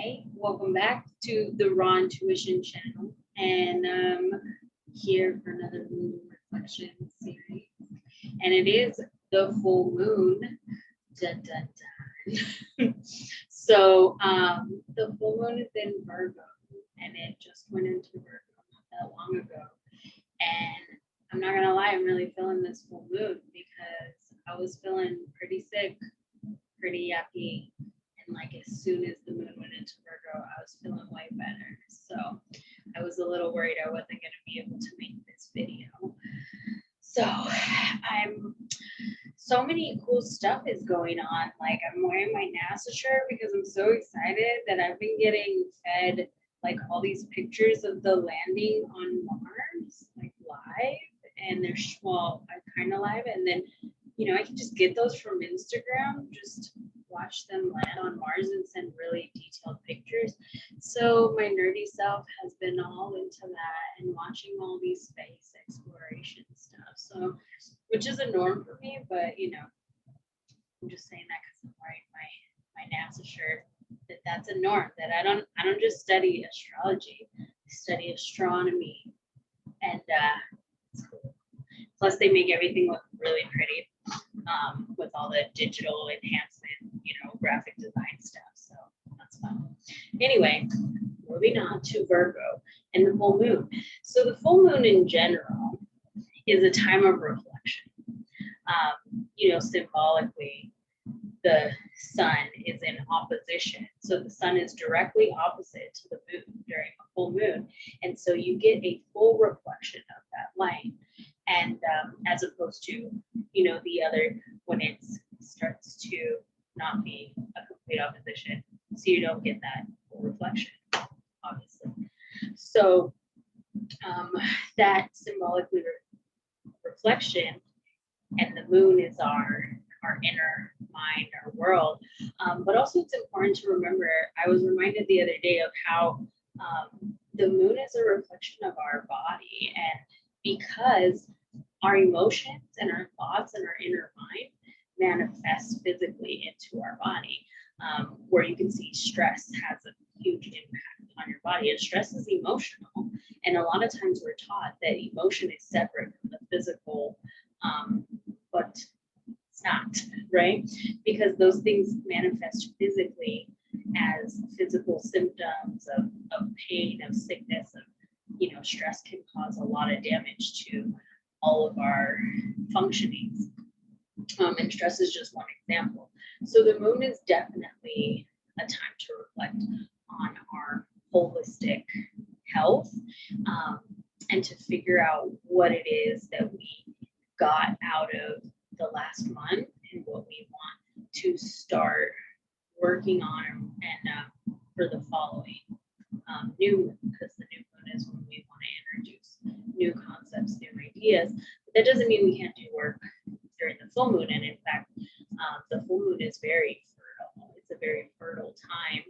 Hey, welcome back to the Raw Intuition channel, and here for another moon reflection series. And it is the full moon. Dun, dun, dun. So the full moon is in Virgo, and it just went into Virgo not that long ago. And I'm not gonna lie, I'm really feeling this full moon because I was feeling pretty sick, pretty yucky. And like as soon as the moon went into Virgo, I was feeling way better. So I was a little worried I wasn't going to be able to make this video. So so many cool stuff is going on. Like I'm wearing my NASA shirt because I'm so excited that I've been getting fed like all these pictures of the landing on Mars, like live. And they're, well, I kind of live. And then, I can just get those from Instagram, just watch them land on Mars and send really detailed pictures. So my nerdy self has been all into that and watching all these space exploration stuff. So, which is a norm for me, but I'm just saying that because I'm wearing my NASA shirt. That's a norm. That I don't just study astrology. I study astronomy, and it's cool. Plus, they make everything look really pretty with all the digital enhancement, graphic design stuff. So that's fun. Anyway, moving on to Virgo and the full moon. So the full moon in general is a time of reflection. Symbolically, the sun is in opposition. So the sun is directly opposite to the moon during a full moon. And so you get a full reflection of that light. And as opposed to, the other, when it starts to not be a complete opposition. So you don't get that full reflection, obviously. So that symbolically reflection, and the moon is our inner mind, our world. But also it's important to remember, I was reminded the other day of how the moon is a reflection of our body. And because our emotions and our thoughts and our inner mind manifest physically into our body, where you can see stress has a huge impact on your body. And stress is emotional. And a lot of times we're taught that emotion is separate from the physical, but it's not, right? Because those things manifest physically as physical symptoms of pain, of sickness, of, stress can cause a lot of damage to all of our functionings. And stress is just one example. So the moon is definitely a time to reflect on our holistic health, and to figure out what it is that we got out of the last month and what we want to start working on and for the following new moon, because the new moon is when we want to introduce new concepts, new ideas. But that doesn't mean we can't do work during the full moon. And in fact, the full moon is very fertile. It's a very fertile time.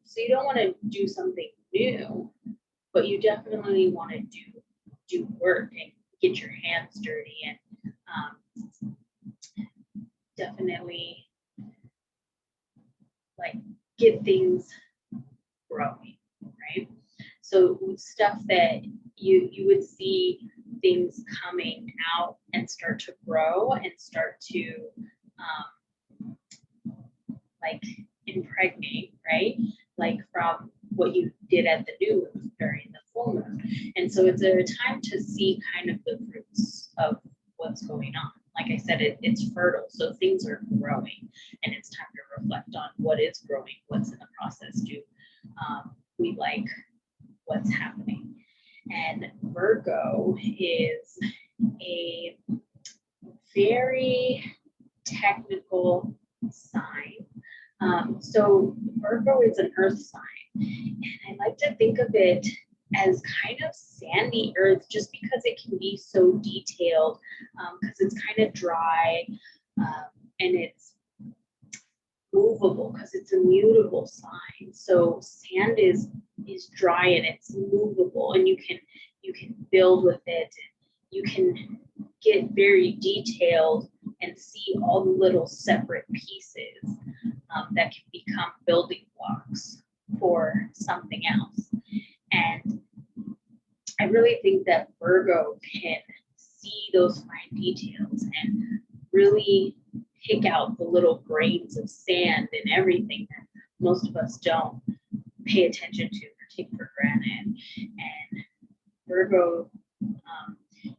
So you don't want to do something new, but you definitely want to do work and get your hands dirty and definitely like get things growing, right? So stuff that you would see things coming out and start to grow and start to like impregnate, right? Like from what you did at the new moon during the full moon. And so it's a time to see kind of the fruits of what's going on. Like I said, it's fertile, so things are growing, and it's time to reflect on what is growing, what's in the process. Do we like what's happening? And Virgo is a very technical sign. So Virgo is an earth sign, and I like to think of it as kind of sandy earth, just because it can be so detailed, because it's kind of dry, and it's movable because it's a mutable sign. So sand is dry and it's movable, and you can build with it. You can get very detailed and see all the little separate pieces that can become building blocks for something else. And I really think that Virgo can see those fine details and really pick out the little grains of sand and everything that most of us don't pay attention to or take for granted. And Virgo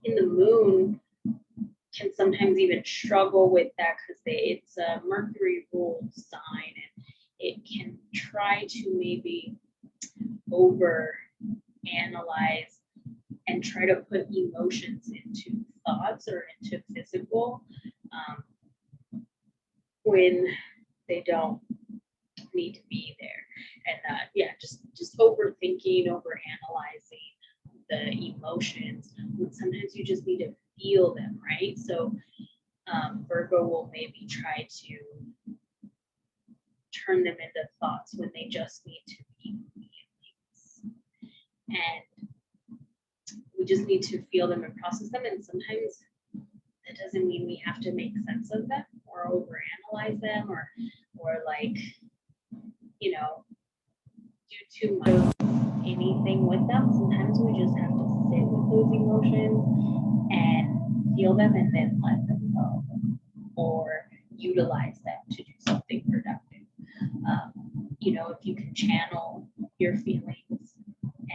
in the moon can sometimes even struggle with that because it's a Mercury ruled sign, and it can try to maybe over analyze and try to put emotions into thoughts or into physical when they don't need to be there. And yeah, just overthinking, over analyzing the emotions when sometimes you just need to feel them, right? So Virgo will maybe try to turn them into thoughts when they just need to be feelings. And we just need to feel them and process them. And sometimes that doesn't mean we have to make sense of them or overanalyze them or like, you know, do too much of anything with them. Sometimes we just have to sit with those emotions and feel them and then let them go or utilize them to do something productive. You know, if you can channel your feelings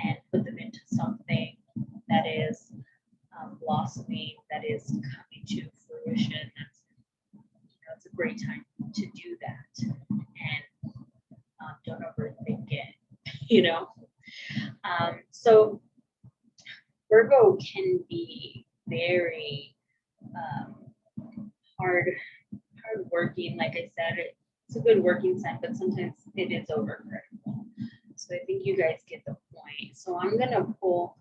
and put them into something that is blossoming, that is coming to fruition, that's, you know, it's a great time to do that. And don't overthink it, you know. So Virgo can be very hard-working. Like I said, it's a good working sign, but sometimes it is overcritical. So I think you guys get the point. So I'm gonna pull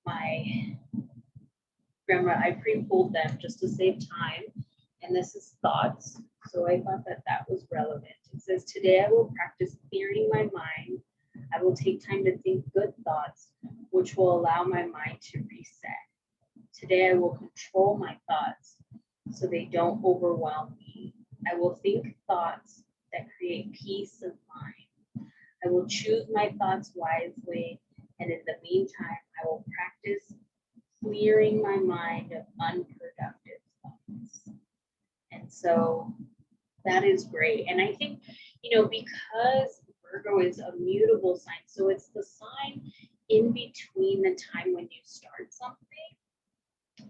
my grandma. I pre-pulled them just to save time, and this is thoughts. So I thought that was relevant. It says, today I will practice clearing my mind. I will take time to think good thoughts, which will allow my mind to reset. Today I will control my thoughts so they don't overwhelm me. I will think thoughts that create peace of mind. I will choose my thoughts wisely, and in the meantime, I will practice clearing my mind of unproductive thoughts. And so that is great. And I think, you know, because Virgo is a mutable sign, so it's the sign in between the time when you start something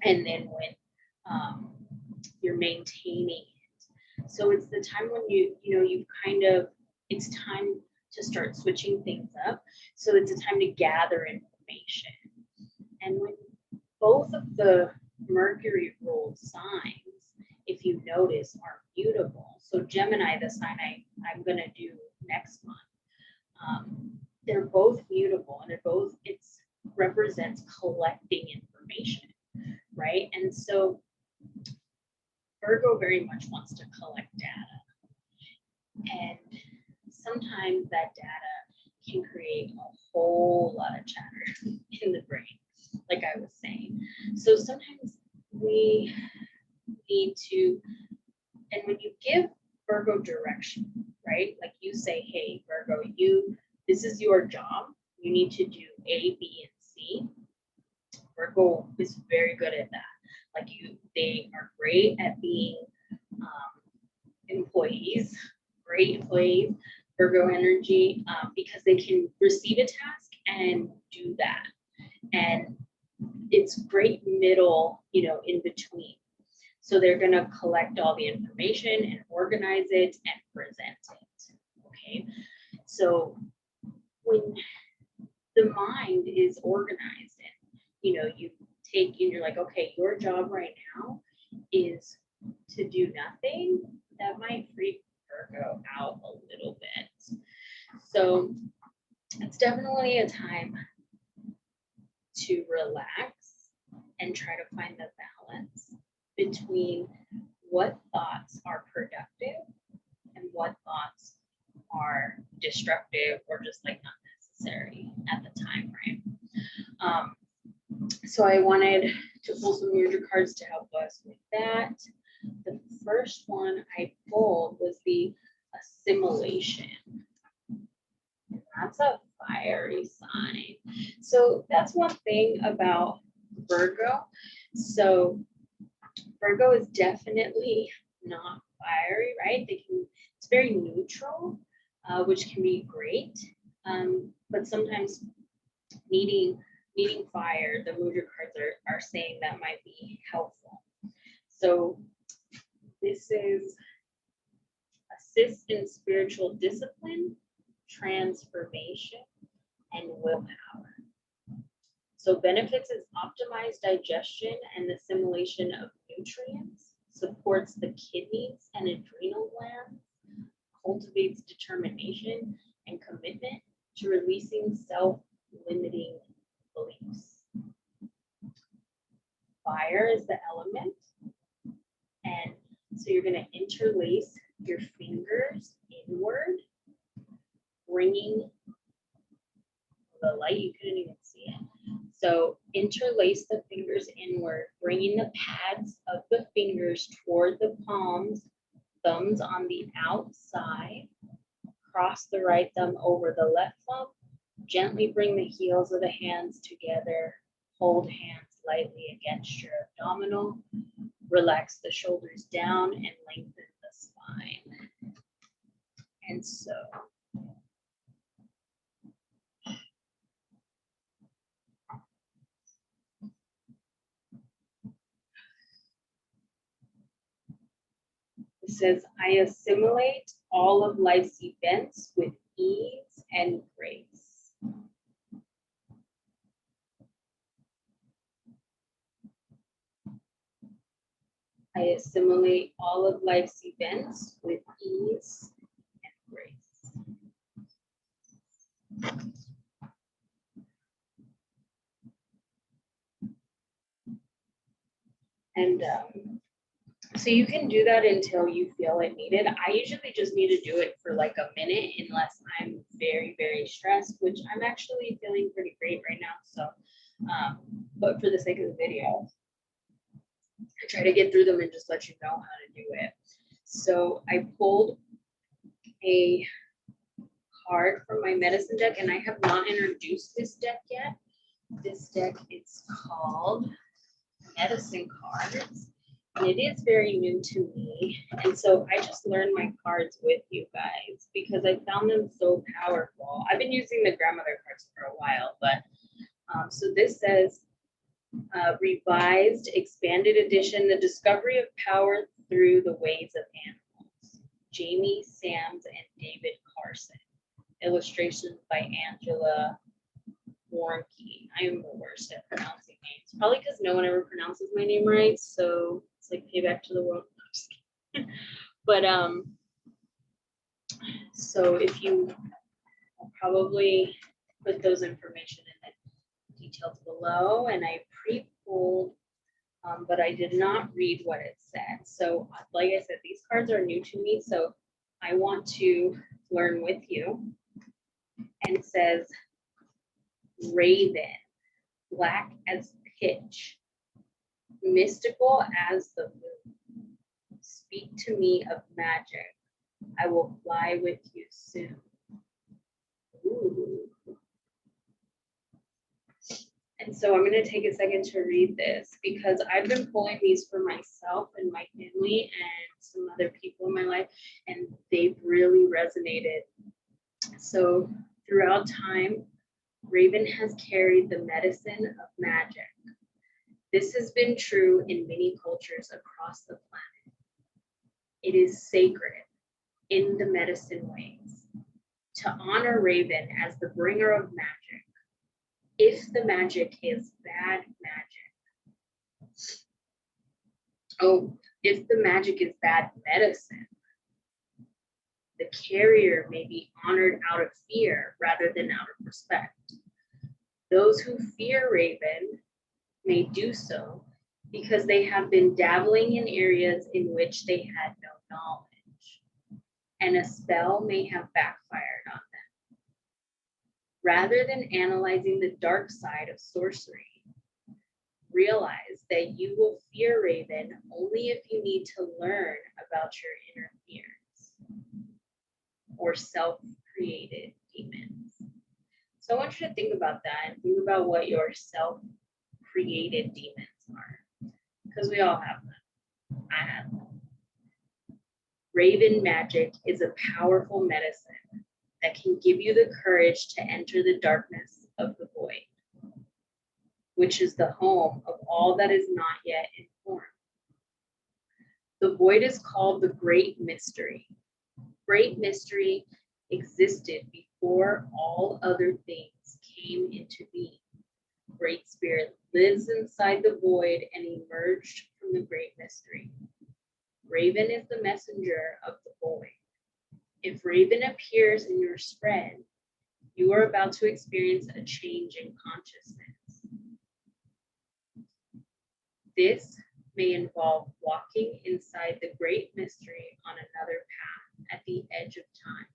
and then when you're maintaining it. So it's the time when you kind of, it's time to start switching things up. So it's a time to gather information. And when both of the Mercury ruled signs, if you notice, are mutable. So Gemini, the sign I'm going to do next month, they're both mutable, and it represents collecting information, right? And so Virgo very much wants to collect data. And sometimes that data can create a whole lot of chatter in the brain, like I was saying. So sometimes we need to, and when you give Virgo direction, right? Like you say, hey, Virgo, this is your job. You need to do A, B, and C. Virgo is very good at that. Like they are great at being employees, great employees, Virgo energy, because they can receive a task and do that. And it's great middle, in between. So they're going to collect all the information and organize it and present it. Okay. So when the mind is organized and, you take and you're like, okay, your job right now is to do nothing, that might freak Virgo out a little bit. So it's definitely a time to relax and try to find the balance between what thoughts are productive and what thoughts are destructive or just like not necessary at the time, right? So I wanted to pull some Mudra cards to help us with that. The first one I pulled was the assimilation. That's a fiery sign. So that's one thing about Virgo. So Virgo is definitely not fiery, right? It's very neutral, which can be great. But sometimes needing fire, the Mudra cards are saying that might be helpful. So this is assist in spiritual discipline, transformation, and willpower. So benefits is optimized digestion and assimilation of nutrients, supports the kidneys and adrenal glands, cultivates determination and commitment to releasing self-limiting beliefs. Fire is the element, and so you're going to interlace your fingers inward, bringing the light, you couldn't even see it. So interlace the fingers inward, bringing the pads of the fingers toward the palms, thumbs on the outside, cross the right thumb over the left thumb, gently bring the heels of the hands together, hold hands lightly against your abdominal, relax the shoulders down and lengthen the spine. And so it says, I assimilate all of life's events with ease and grace. I assimilate all of life's events with ease and grace. And so you can do that until you feel it needed. I usually just need to do it for like a minute unless I'm very, very stressed, which I'm actually feeling pretty great right now. So, but for the sake of the video, I try to get through them and just let you know how to do it. So I pulled a card from my medicine deck, and I have not introduced this deck yet. This deck is called Medicine Cards, and it is very new to me. And so I just learned my cards with you guys because I found them so powerful. I've been using the Grandmother cards for a while, but so this says, revised, expanded edition, The Discovery of Power Through the Ways of Animals. Jamie, Sams, and David Carson. Illustrations by Angela Werneke. I am the worst at pronouncing names. Probably because no one ever pronounces my name right, so it's like payback to the world. But so if you, I'll probably put those information in the details below, and I pre-pulled, but I did not read what it said. So like I said, these cards are new to me, so I want to learn with you. And it says, Raven, black as pitch, mystical as the moon. Speak to me of magic. I will fly with you soon. Ooh. And so I'm going to take a second to read this because I've been pulling these for myself and my family and some other people in my life, and they've really resonated. So throughout time, Raven has carried the medicine of magic. This has been true in many cultures across the planet. It is sacred in the medicine ways to honor Raven as the bringer of magic. If the magic is bad magic, if the magic is bad medicine, the carrier may be honored out of fear rather than out of respect. Those who fear Raven may do so because they have been dabbling in areas in which they had no knowledge, and a spell may have backfired on them. Rather than analyzing the dark side of sorcery, realize that you will fear Raven only if you need to learn about your inner fears or self-created demons. So I want you to think about that and think about what your self-created demons are, because we all have them. I have them. Raven magic is a powerful medicine that can give you the courage to enter the darkness of the void, which is the home of all that is not yet informed. The void is called the Great Mystery. Great Mystery existed before all other things came into being. Great Spirit lives inside the void and emerged from the Great Mystery. Raven is the messenger of the void. If Raven appears in your spread, you are about to experience a change in consciousness. This may involve walking inside the Great Mystery on another path at the edge of time.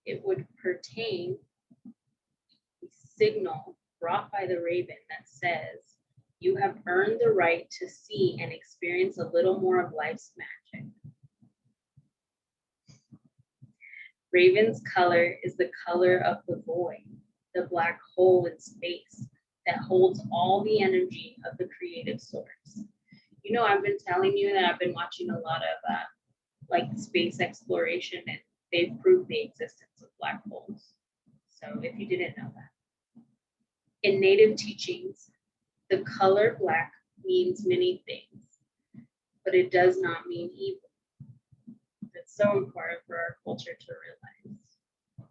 It would pertain a signal brought by the raven that says, you have earned the right to see and experience a little more of life's magic. Raven's color is the color of the void, the black hole in space that holds all the energy of the creative source. You know, I've been telling you that I've been watching a lot of like space exploration, and they've proved the existence of black holes. So if you didn't know that. In Native teachings, the color black means many things, but it does not mean evil. It's so important for our culture to realize.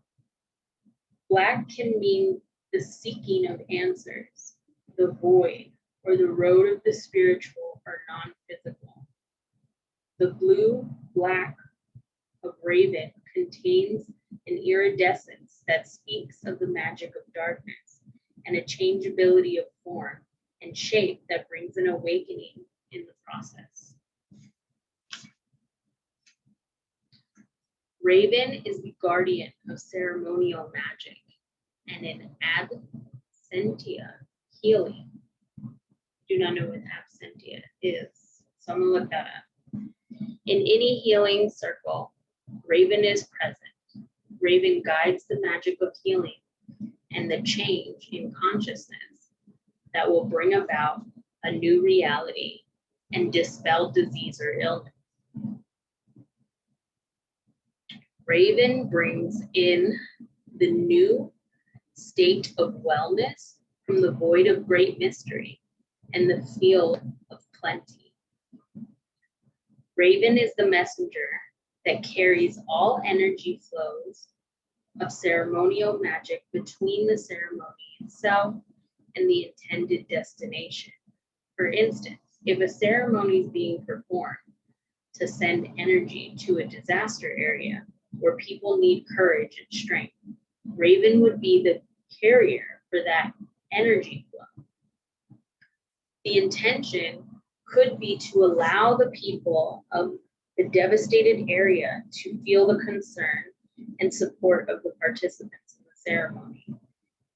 Black can mean the seeking of answers, the void, or the road of the spiritual or non-physical. The blue-black of Raven contains an iridescence that speaks of the magic of darkness and a changeability of form and shape that brings an awakening in the process. Raven is the guardian of ceremonial magic and in absentia healing. Do not know what absentia is, so I'm gonna look that up. In any healing circle, Raven is present. Raven guides the magic of healing and the change in consciousness that will bring about a new reality and dispel disease or illness. Raven brings in the new state of wellness from the void of great mystery and the field of plenty. Raven is the messenger that carries all energy flows of ceremonial magic between the ceremony itself and the intended destination. For instance, if a ceremony is being performed to send energy to a disaster area where people need courage and strength, Raven would be the carrier for that energy flow. The intention could be to allow the people of the devastated area to feel the concern and support of the participants in the ceremony.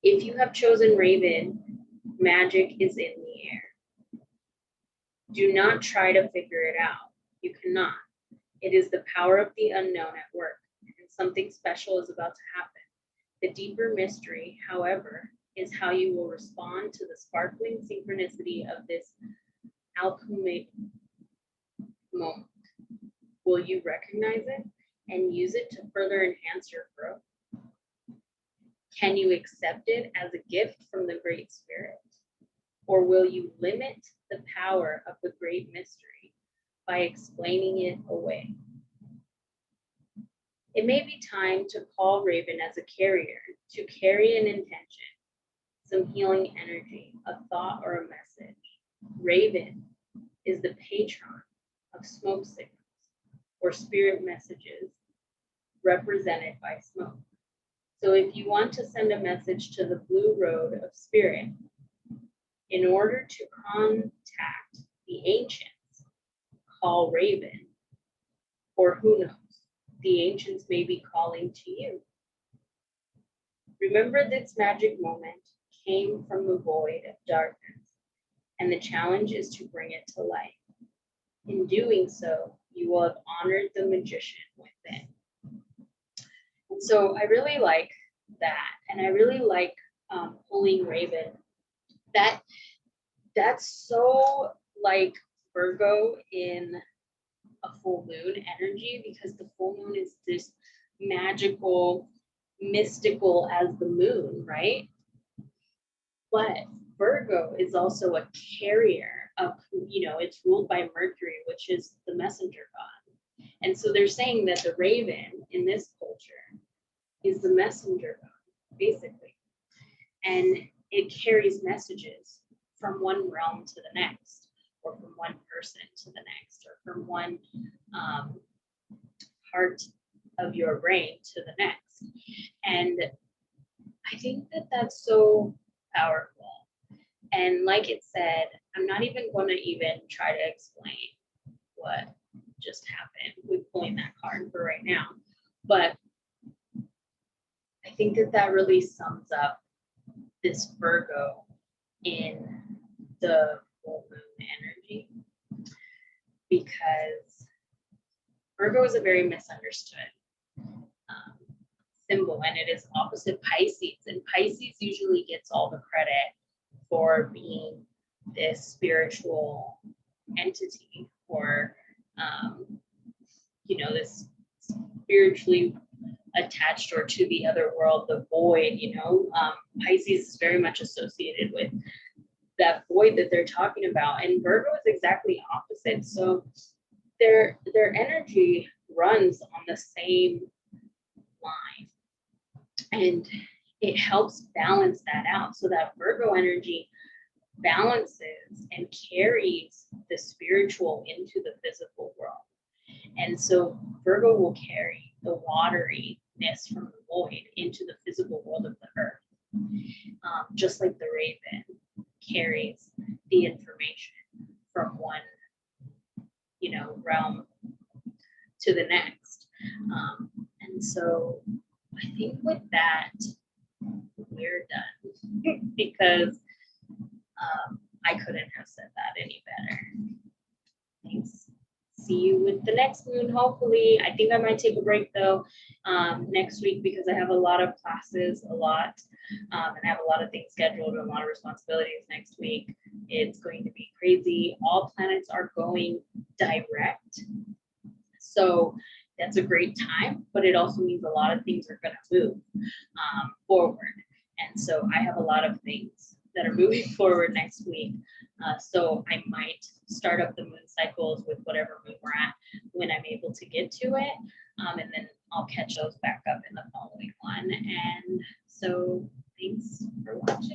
If you have chosen Raven, magic is in the air. Do not try to figure it out. You cannot. It is the power of the unknown at work, and something special is about to happen. The deeper mystery, however, is how you will respond to the sparkling synchronicity of this alchemic moment. Will you recognize it and use it to further enhance your growth? Can you accept it as a gift from the Great Spirit? Or will you limit the power of the great mystery by explaining it away? It may be time to call Raven as a carrier to carry an intention, some healing energy, a thought, or a message. Raven is the patron of smoke signals or spirit messages represented by smoke. So if you want to send a message to the blue road of spirit, in order to contact the ancients, call Raven, or who knows, the ancients may be calling to you. Remember, this magic moment came from the void of darkness, and the challenge is to bring it to light. In doing so, you will have honored the magician within. And so I really like that. And I really like pulling Raven. That's so like Virgo in a full moon energy, because the full moon is this magical, mystical as the moon, right? But Virgo is also a carrier of, it's ruled by Mercury, which is the messenger god. And so they're saying that the raven in this culture is the messenger god, basically. And it carries messages from one realm to the next, or from one person to the next, or from one part of your brain to the next. And I think that that's so powerful. And like it said, I'm not even going to even try to explain what just happened with pulling that card for right now. But I think that that really sums up this Virgo in the full moon energy, because Virgo is a very misunderstood symbol, and it is opposite Pisces. And Pisces usually gets all the credit for being this spiritual entity, or this spiritually attached or to the other world, the void. Pisces is very much associated with that void that they're talking about, and Virgo is exactly opposite. So their energy runs on the same line, and it helps balance that out, so that Virgo energy balances and carries the spiritual into the physical world. And so Virgo will carry the wateriness from the void into the physical world of the earth, just like the raven carries the information from one realm to the next. And so I think with that, we're done, because I couldn't have said that any better. Thanks. See you with the next moon, hopefully. I think I might take a break though next week, because I have a lot of classes, and I have a lot of things scheduled and a lot of responsibilities next week. It's going to be crazy. All planets are going direct. So that's a great time, but it also means a lot of things are going to move forward. And so I have a lot of things that are moving forward next week. So I might start up the moon cycles with whatever moon we're at when I'm able to get to it. And then I'll catch those back up in the following one. And so thanks for watching.